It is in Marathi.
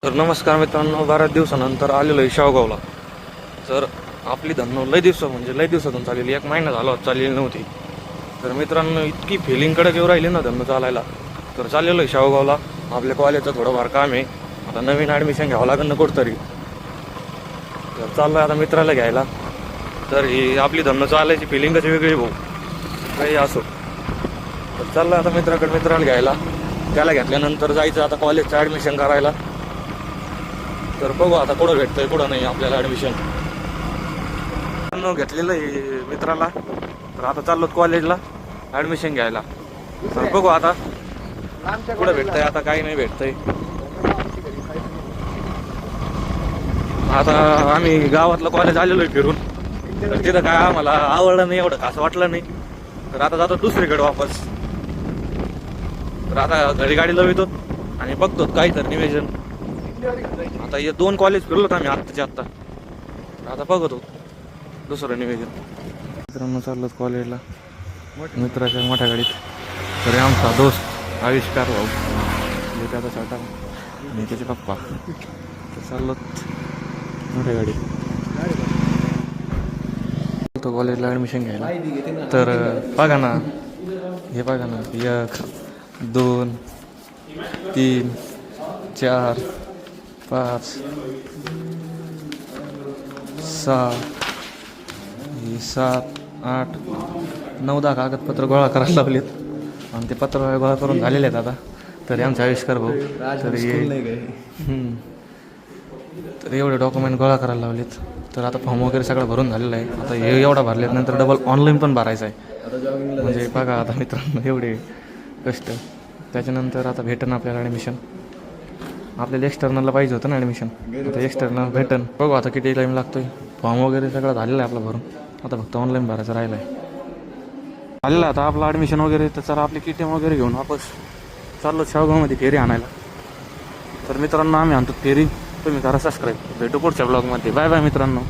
तर नमस्कार मित्रांनो, बऱ्याच दिवसानंतर आलेलो आहे शेवगावला. तर आपली धन्नो लय दिवसातून चाललेली, 1 महिना झाला चाललेली नव्हती. तर मित्रांनो, इतकी फिलिंग कडक येऊ राहिली ना धन्नो चालायला. तर चाललेलो आहे शेवगावला. आपल्या कॉलेजचं थोडंफार काम आहे. आता नवीन ॲडमिशन घ्यावं लागेल ना कुठंतरी. तर चाललो आहे आता मित्राला घ्यायला. तर ही आपली धन्नो चालायची फिलिंगच वेगळी भाऊ, काही असो. तर चाललो आता मित्राला घ्यायला. त्याला घेतल्यानंतर जायचं आता कॉलेजचं ॲडमिशन करायला. तर बघू आता कुठं भेटतंय कुठं नाही आपल्याला ॲडमिशन. घेतलेलं आहे मित्राला. तर आता चाललो कॉलेजला ॲडमिशन घ्यायला. तर बघू आता कुठं भेटतंय, आता काही नाही भेटतंय. आता आम्ही गावातलं कॉलेज आलेलो आहे फिरून. तर तिथं काय आम्हाला आवडलं नाही, एवढं असं वाटलं नाही. तर आता जातो दुसरीकडे वापस. तर आता घरी गाडी लावतो आणि बघतो काहीतरी नियोजन. आता हे 2 कॉलेज फिरलोत आम्ही आत्ताच्या आत्ता. आता बघतो दुसरं नियोजन. मित्रांनो चाललो कॉलेजला मित्राच्या मोठ्या गाडीत. तरी आमचा दोस्त आविष्कार भाऊ, त्याचा छोटा आणि त्याचे पप्पा. तर चाललो मोठ्या गाडीत तो कॉलेजला ॲडमिशन घ्यायला. तर बघा ना, हे बघा ना, 1 2 3 4 5 6 7 8 9 10 कागदपत्र गोळा करायला लावलेत. आणि ते पत्र गोळा करून झालेले आहेत आता. तरी आमचे आविष्कार भाऊ तर एवढे डॉक्युमेंट गोळा करायला लावलेत. तर आता फॉर्म वगैरे सगळं भरून झालेलं आहे. आता हे एवढा भरलेत, नंतर डबल ऑनलाईन पण भरायचं आहे. म्हणजे बघा आता मित्रांनो एवढे कष्ट. त्याच्यानंतर आता भेटन आपल्याला ॲडमिशन. आपल्याला एक्सटर्नलला पाहिजे होतं ना ॲडमिशन. आता एक्सटर्नल भेटन. बघू आता किती टाईम लागतोय. फॉर्म वगैरे सगळं झालेलं आहे आपलं भरून. आता फक्त ऑनलाईन भरायचं राहिलं आहे. झालेलं आता आपलं ॲडमिशन वगैरे. तर चला आपली KTM वगैरे घेऊन वापस चाललो शेवगावमध्ये फेरी आणायला. तर मित्रांनो आम्ही आणतो फेरी. तुम्ही करा सबस्क्राईब. भेटू पुढच्या ब्लॉगमध्ये. बाय बाय मित्रांनो.